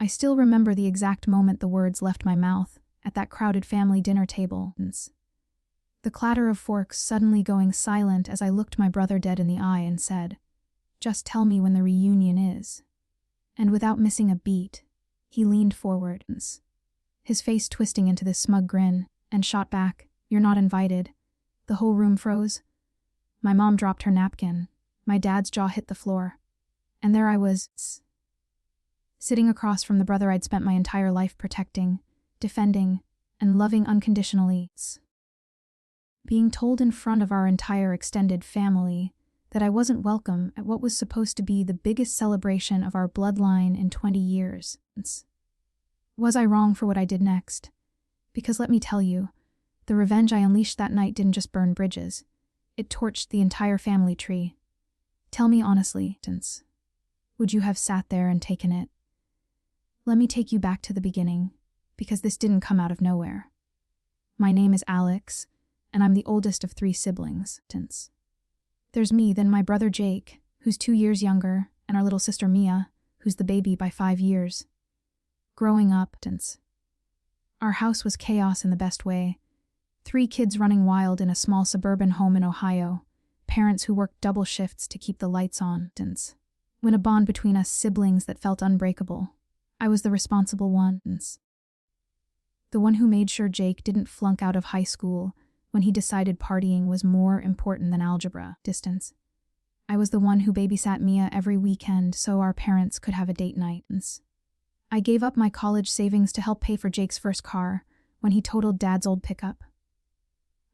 I still remember the exact moment the words left my mouth, at that crowded family dinner table. The clatter of forks suddenly going silent as I looked my brother dead in the eye and said, "Just tell me when the reunion is." And without missing a beat, he leaned forward, his face twisting into this smug grin, and shot back, "You're not invited." The whole room froze. My mom dropped her napkin. My dad's jaw hit the floor. And there I was, sitting across from the brother I'd spent my entire life protecting, defending, and loving unconditionally. Being told in front of our entire extended family that I wasn't welcome at what was supposed to be the biggest celebration of our bloodline in 20 years. Was I wrong for what I did next? Because let me tell you, the revenge I unleashed that night didn't just burn bridges. It torched the entire family tree. Tell me honestly, would you have sat there and taken it? Let me take you back to the beginning, because this didn't come out of nowhere. My name is Alex, and I'm the oldest of 3 siblings. There's me, then my brother Jake, who's 2 years younger, and our little sister Mia, who's the baby by 5 years. Growing up, our house was chaos in the best way. 3 kids running wild in a small suburban home in Ohio, parents who worked double shifts to keep the lights on. When a bond between us siblings that felt unbreakable, I was the responsible one. The one who made sure Jake didn't flunk out of high school when he decided partying was more important than algebra. I was the one who babysat Mia every weekend so our parents could have a date night. I gave up my college savings to help pay for Jake's first car when he totaled Dad's old pickup.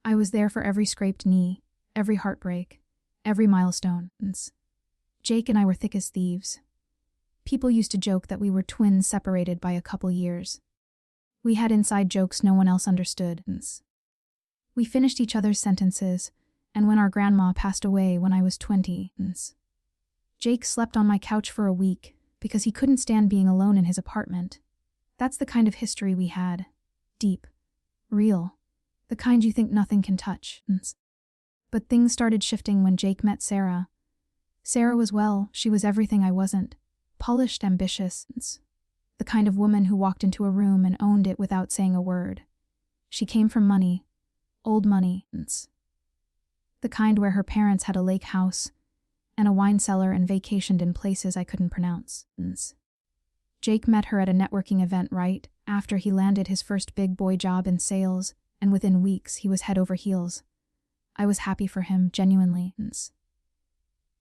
I was there for every scraped knee, every heartbreak, every milestone. Jake and I were thick as thieves. People used to joke that we were twins separated by a couple years. We had inside jokes no one else understood. We finished each other's sentences, and when our grandma passed away when I was 20, Jake slept on my couch for a week because he couldn't stand being alone in his apartment. That's the kind of history we had. Deep. Real. The kind you think nothing can touch. But things started shifting when Jake met Sarah. Sarah was, well, she was everything I wasn't. Polished, ambitious. The kind of woman who walked into a room and owned it without saying a word. She came from money. Old money. The kind where her parents had a lake house and a wine cellar and vacationed in places I couldn't pronounce. Jake met her at a networking event right after he landed his first big boy job in sales, and within weeks he was head over heels. I was happy for him, genuinely.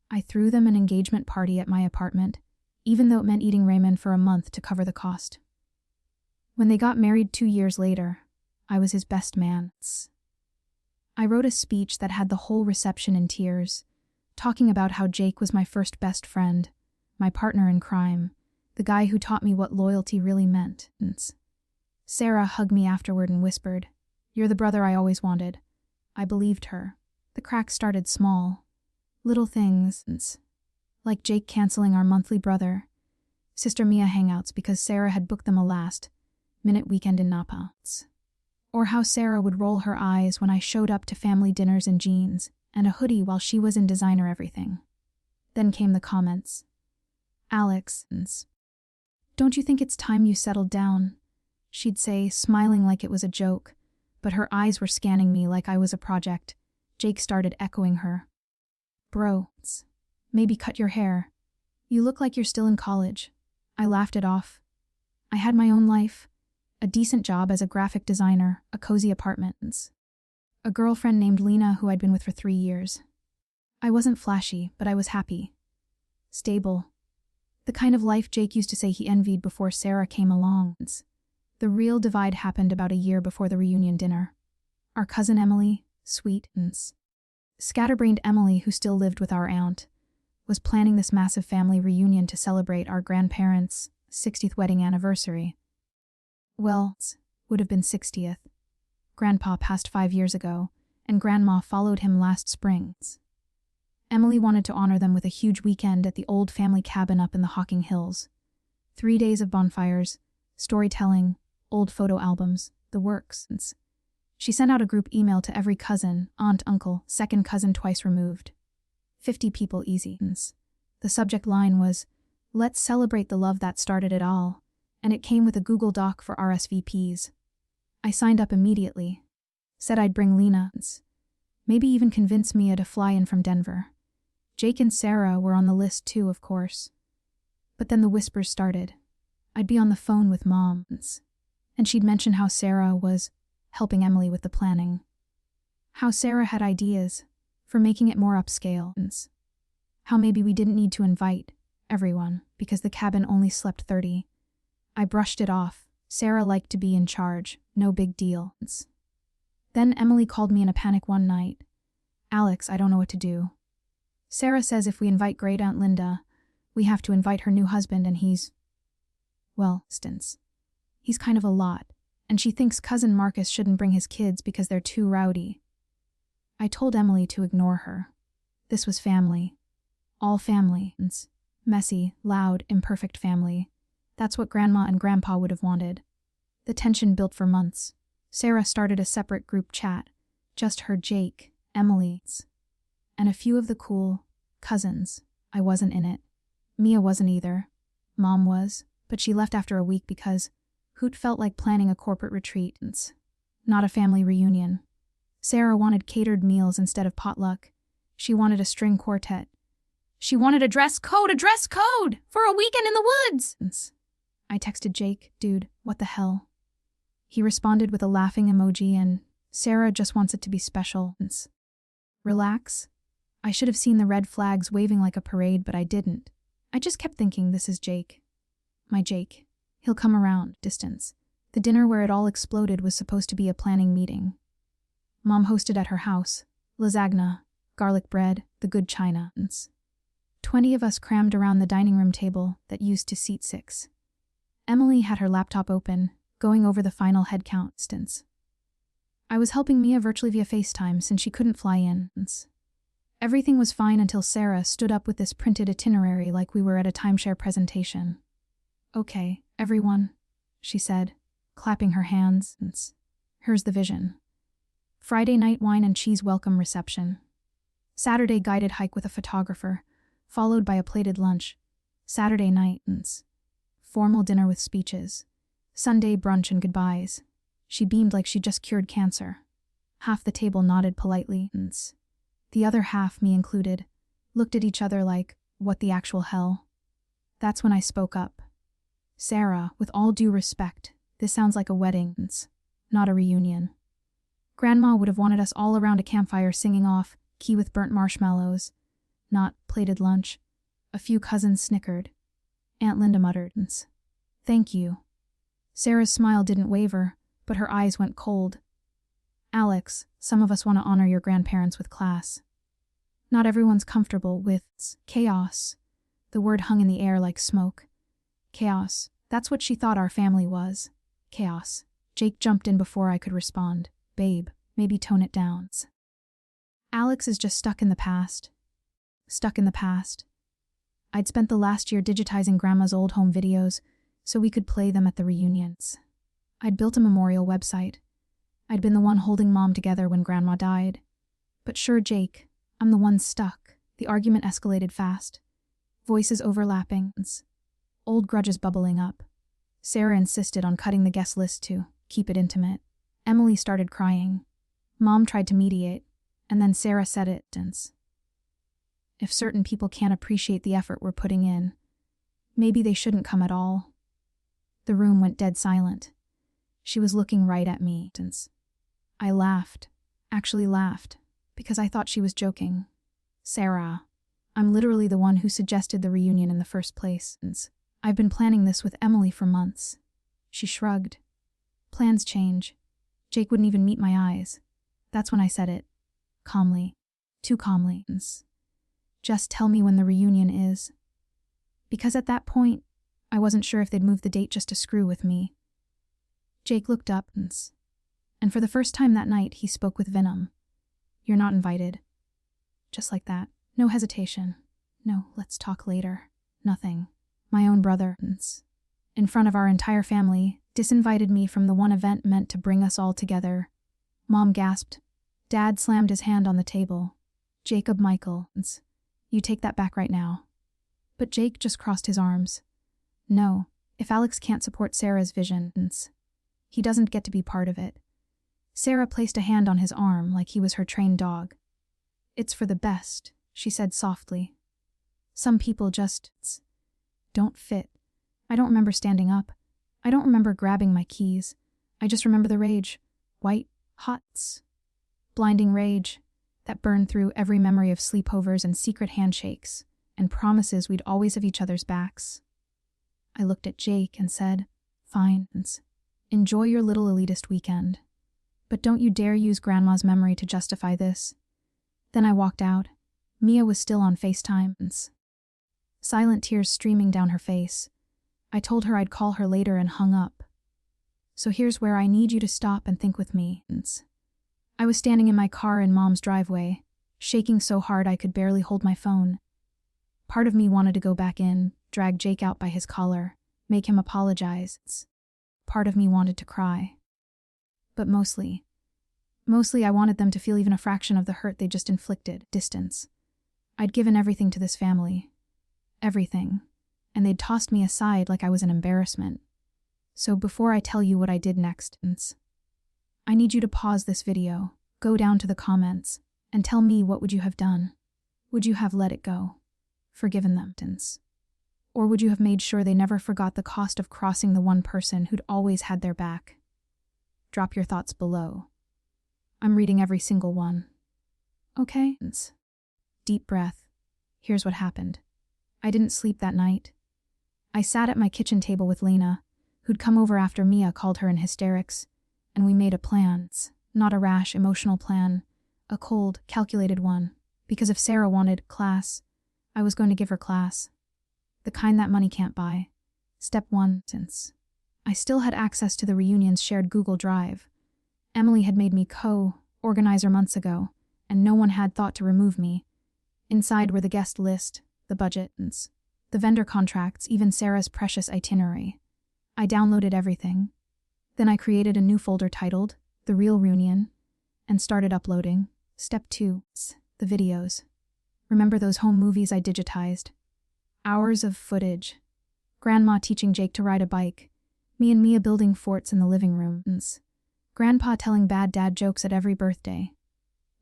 I threw them an engagement party at my apartment, even though it meant eating ramen for a month to cover the cost. When they got married 2 years later, I was his best man. I wrote a speech that had the whole reception in tears, talking about how Jake was my first best friend, my partner in crime, the guy who taught me what loyalty really meant. Sarah hugged me afterward and whispered, "You're the brother I always wanted." I believed her. The cracks started small. Little things, like Jake canceling our monthly brother, Sister Mia hangouts because Sarah had booked them a last-minute weekend in Napa. Or how Sarah would roll her eyes when I showed up to family dinners in jeans and a hoodie while she was in designer everything. Then came the comments. "Alex, don't you think it's time you settled down?" She'd say, smiling like it was a joke, but her eyes were scanning me like I was a project. Jake started echoing her. "Bro, maybe cut your hair. You look like you're still in college." I laughed it off. I had my own life, a decent job as a graphic designer, a cozy apartment, a girlfriend named Lena who I'd been with for 3 years. I wasn't flashy, but I was happy. Stable. The kind of life Jake used to say he envied before Sarah came along. The real divide happened about a year before the reunion dinner. Our cousin Emily, sweet, scatterbrained Emily, who still lived with our aunt, was planning this massive family reunion to celebrate our grandparents' 60th wedding anniversary. Well, would have been 60th. Grandpa passed 5 years ago, and Grandma followed him last spring. Emily wanted to honor them with a huge weekend at the old family cabin up in the Hocking Hills. 3 days of bonfires, storytelling, old photo albums, the works. She sent out a group email to every cousin, aunt, uncle, second cousin twice removed. 50 people easy. The subject line was, Let's celebrate the love that started it all. And it came with a Google Doc for RSVPs. I signed up immediately. Said I'd bring Lena. Maybe even convince Mia to fly in from Denver. Jake and Sarah were on the list too, of course. But then the whispers started. I'd be on the phone with Mom, and she'd mention how Sarah was helping Emily with the planning. How Sarah had ideas for making it more upscale. How maybe we didn't need to invite everyone because the cabin only slept 30. I brushed it off. Sarah liked to be in charge. No big deal. Then Emily called me in a panic one night. Alex, I don't know what to do. Sarah says if we invite Great Aunt Linda, we have to invite her new husband and he's kind of a lot, and she thinks cousin Marcus shouldn't bring his kids because they're too rowdy. I told Emily to ignore her. This was family. All family. Messy, loud, imperfect family. That's what Grandma and Grandpa would have wanted. The tension built for months. Sarah started a separate group chat. Just her, Jake, Emily, and a few of the cool cousins. I wasn't in it. Mia wasn't either. Mom was, but she left after a week because Hoot felt like planning a corporate retreat, not a family reunion. Sarah wanted catered meals instead of potluck. She wanted a string quartet. She wanted a dress code for a weekend in the woods. I texted Jake, dude, what the hell? He responded with a laughing emoji and Sarah just wants it to be special. Relax. I should have seen the red flags waving like a parade, but I didn't. I just kept thinking, this is Jake. My Jake. He'll come around, distance. The dinner where it all exploded was supposed to be a planning meeting. Mom hosted at her house. Lasagna, garlic bread, the good china. 20 of us crammed around the dining room table that used to seat 6. Emily had her laptop open, going over the final head count stints. I was helping Mia virtually via FaceTime since she couldn't fly in. Everything was fine until Sarah stood up with this printed itinerary like we were at a timeshare presentation. Okay, everyone, she said, clapping her hands. Here's the vision. Friday night wine and cheese welcome reception. Saturday guided hike with a photographer, followed by a plated lunch. Saturday night, formal dinner with speeches. Sunday brunch and goodbyes. She beamed like she just cured cancer. Half the table nodded politely. The other half, me included, looked at each other like, what the actual hell? That's when I spoke up. Sarah, with all due respect, this sounds like a wedding, not a reunion. Grandma would have wanted us all around a campfire singing off Key with Burnt Marshmallows, not plated lunch. A few cousins snickered. Aunt Linda muttered, thank you. Sarah's smile didn't waver, but her eyes went cold. Alex, some of us want to honor your grandparents with class. Not everyone's comfortable with chaos. The word hung in the air like smoke. Chaos. That's what she thought our family was. Chaos. Jake jumped in before I could respond. Babe, maybe tone it down. Alex is just stuck in the past. Stuck in the past. I'd spent the last year digitizing Grandma's old home videos so we could play them at the reunions. I'd built a memorial website. I'd been the one holding Mom together when Grandma died. But sure, Jake, I'm the one stuck. The argument escalated fast. Voices overlapping. Old grudges bubbling up. Sarah insisted on cutting the guest list to keep it intimate. Emily started crying. Mom tried to mediate, and then Sarah said it. If certain people can't appreciate the effort we're putting in, maybe they shouldn't come at all. The room went dead silent. She was looking right at me. I laughed, actually laughed, because I thought she was joking. Sarah, I'm literally the one who suggested the reunion in the first place. I've been planning this with Emily for months. She shrugged. Plans change. Jake wouldn't even meet my eyes. That's when I said it. Calmly. Too calmly. Just tell me when the reunion is. Because at that point, I wasn't sure if they'd move the date just to screw with me. Jake looked up, and for the first time that night, he spoke with venom. You're not invited. Just like that. No hesitation. No, let's talk later. Nothing. My own brother, in front of our entire family, disinvited me from the one event meant to bring us all together. Mom gasped. Dad slammed his hand on the table. Jacob Michael, you take that back right now. But Jake just crossed his arms. No, if Alex can't support Sarah's visions, he doesn't get to be part of it. Sarah placed a hand on his arm like he was her trained dog. It's for the best, she said softly. Some people just don't fit. I don't remember standing up. I don't remember grabbing my keys. I just remember the rage. White, hot, blinding rage that burned through every memory of sleepovers and secret handshakes and promises we'd always have each other's backs. I looked at Jake and said, "Fine, enjoy your little elitist weekend. But don't you dare use Grandma's memory to justify this." Then I walked out. Mia was still on FaceTime, silent tears streaming down her face. I told her I'd call her later and hung up. So here's where I need you to stop and think with me. I was standing in my car in Mom's driveway, shaking so hard I could barely hold my phone. Part of me wanted to go back in, drag Jake out by his collar, make him apologize. Part of me wanted to cry. But mostly I wanted them to feel even a fraction of the hurt they just inflicted, distance. I'd given everything to this family. Everything. And they'd tossed me aside like I was an embarrassment. So before I tell you what I did next, I need you to pause this video, go down to the comments, and tell me what would you have done. Would you have let it go? Forgiven them? Or would you have made sure they never forgot the cost of crossing the one person who'd always had their back? Drop your thoughts below. I'm reading every single one. Okay? Deep breath. Here's what happened. I didn't sleep that night. I sat at my kitchen table with Lena, who'd come over after Mia called her in hysterics, and we made a plan. Not a rash, emotional plan, a cold, calculated one, because if Sarah wanted class, I was going to give her class. The kind that money can't buy. Step 1, I still had access to the reunion's shared Google Drive. Emily had made me co-organizer months ago, and no one had thought to remove me. Inside were the guest list, the budget, the vendor contracts, even Sarah's precious itinerary. I downloaded everything. Then I created a new folder titled The Real Reunion and started uploading. Step 2, the videos. Remember those home movies I digitized? Hours of footage. Grandma teaching Jake to ride a bike. Me and Mia building forts in the living room. Grandpa telling bad dad jokes at every birthday.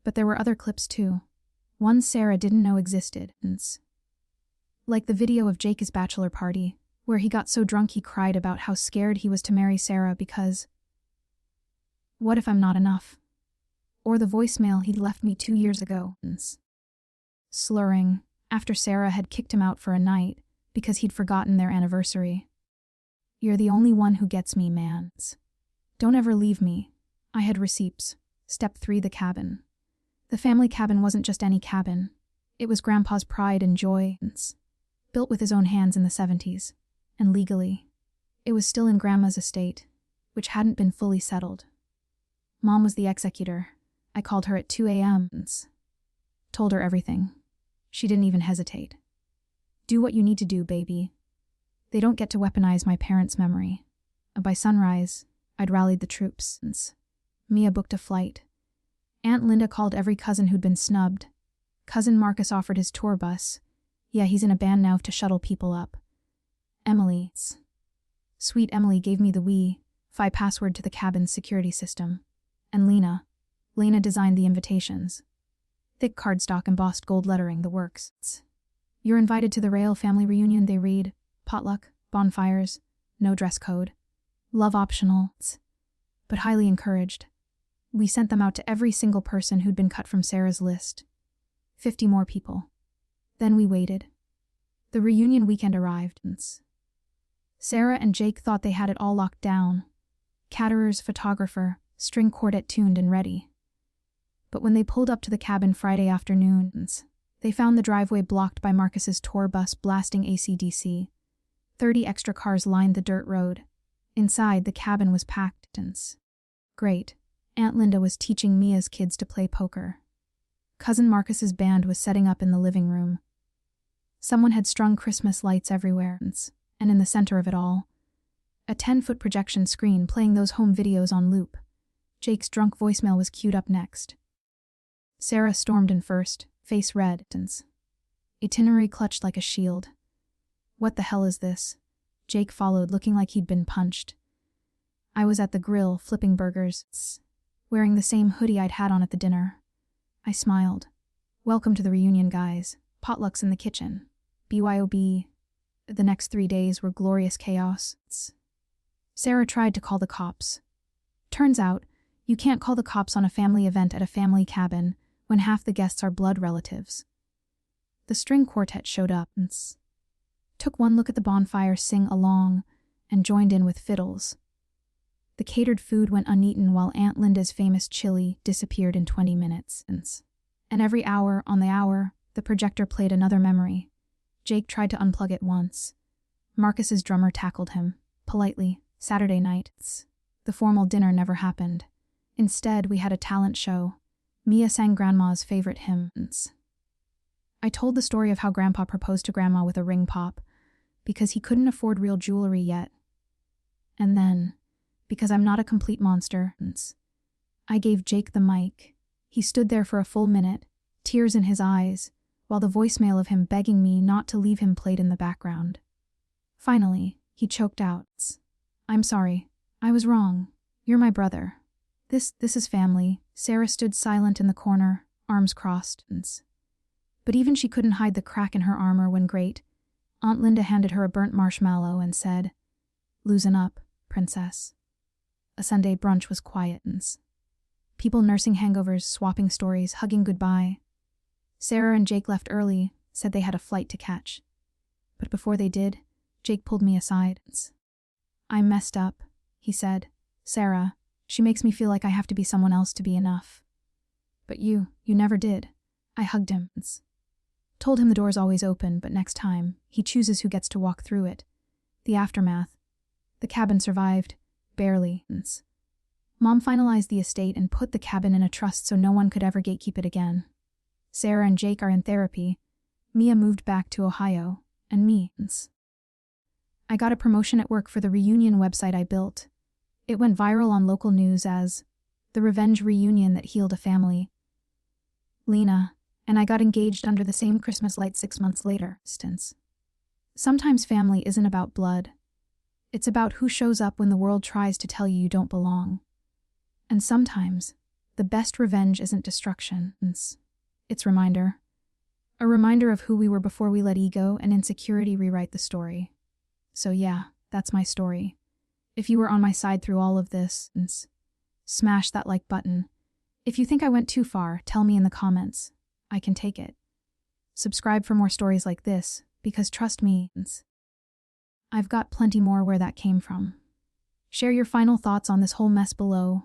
But there were other clips too. One Sarah didn't know existed. Like the video of Jake's bachelor party, where he got so drunk he cried about how scared he was to marry Sarah because, what if I'm not enough? Or the voicemail he'd left me 2 years ago. Slurring, after Sarah had kicked him out for a night because he'd forgotten their anniversary. You're the only one who gets me, man. Don't ever leave me. I had receipts. Step 3, the cabin. The family cabin wasn't just any cabin. It was Grandpa's pride and joy. Built with his own hands in the 70s. And legally. It was still in Grandma's estate, which hadn't been fully settled. Mom was the executor. I called her at 2 a.m. Told her everything. She didn't even hesitate. Do what you need to do, baby. They don't get to weaponize my parents' memory. By sunrise, I'd rallied the troops. Mia booked a flight. Aunt Linda called every cousin who'd been snubbed. Cousin Marcus offered his tour bus. Yeah, he's in a band now to shuttle people up. Emily. Sweet Emily gave me the Wi-Fi password to the cabin's security system. And Lena designed the invitations. Thick cardstock embossed gold lettering, the works. You're invited to the Rail family reunion, they read. Potluck, bonfires, no dress code. Love optional, but highly encouraged. We sent them out to every single person who'd been cut from Sarah's list. 50 more people. Then we waited. The reunion weekend arrived. Sarah and Jake thought they had it all locked down. Caterers, photographer, string quartet tuned and ready. But when they pulled up to the cabin Friday afternoons, they found the driveway blocked by Marcus's tour bus blasting AC/DC. 30 extra cars lined the dirt road. Inside, the cabin was packed. Great. Aunt Linda was teaching Mia's kids to play poker. Cousin Marcus's band was setting up in the living room. Someone had strung Christmas lights everywhere, and in the center of it all, a 10-foot projection screen playing those home videos on loop. Jake's drunk voicemail was queued up next. Sarah stormed in first, face red. Itinerary clutched like a shield. What the hell is this? Jake followed, looking like he'd been punched. I was at the grill, flipping burgers, wearing the same hoodie I'd had on at the dinner. I smiled. Welcome to the reunion, guys. Potlucks in the kitchen. BYOB. The next 3 days were glorious chaos. Sarah tried to call the cops. Turns out, you can't call the cops on a family event at a family cabin when half the guests are blood relatives. The string quartet showed up and took one look at the bonfire, sing along, and joined in with fiddles. The catered food went uneaten while Aunt Linda's famous chili disappeared in 20 minutes. And every hour on the hour, the projector played another memory. Jake tried to unplug it once. Marcus's drummer tackled him, politely, Saturday night. The formal dinner never happened. Instead, we had a talent show. Mia sang Grandma's favorite hymns. I told the story of how Grandpa proposed to Grandma with a ring pop, because he couldn't afford real jewelry yet. And then, because I'm not a complete monster, I gave Jake the mic. He stood there for a full minute, tears in his eyes, while the voicemail of him begging me not to leave him played in the background. Finally, he choked out, "I'm sorry. I was wrong. You're my brother. This is family." Sarah stood silent in the corner, arms crossed. But even she couldn't hide the crack in her armor when Aunt Linda handed her a burnt marshmallow and said, "Loosen up, princess." A Sunday brunch was quiet. People nursing hangovers, swapping stories, hugging goodbye. Sarah and Jake left early, said they had a flight to catch. But before they did, Jake pulled me aside. "I messed up," he said. "Sarah, she makes me feel like I have to be someone else to be enough. But you never did." I hugged him. Told him the door's always open, but next time, he chooses who gets to walk through it. The aftermath. The cabin survived. Barely. Mom finalized the estate and put the cabin in a trust so no one could ever gatekeep it again. Sarah and Jake are in therapy. Mia moved back to Ohio. And me. I got a promotion at work for the reunion website I built. It went viral on local news as the revenge reunion that healed a family. Lena and I got engaged under the same Christmas light 6 months later. Sometimes family isn't about blood. It's about who shows up when the world tries to tell you don't belong. And sometimes, the best revenge isn't destruction. It's reminder. A reminder of who we were before we let ego and insecurity rewrite the story. So yeah, that's my story. If you were on my side through all of this, smash that like button. If you think I went too far, tell me in the comments. I can take it. Subscribe for more stories like this, because trust me, I've got plenty more where that came from. Share your final thoughts on this whole mess below.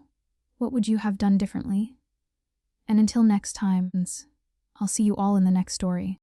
What would you have done differently? And until next time, I'll see you all in the next story.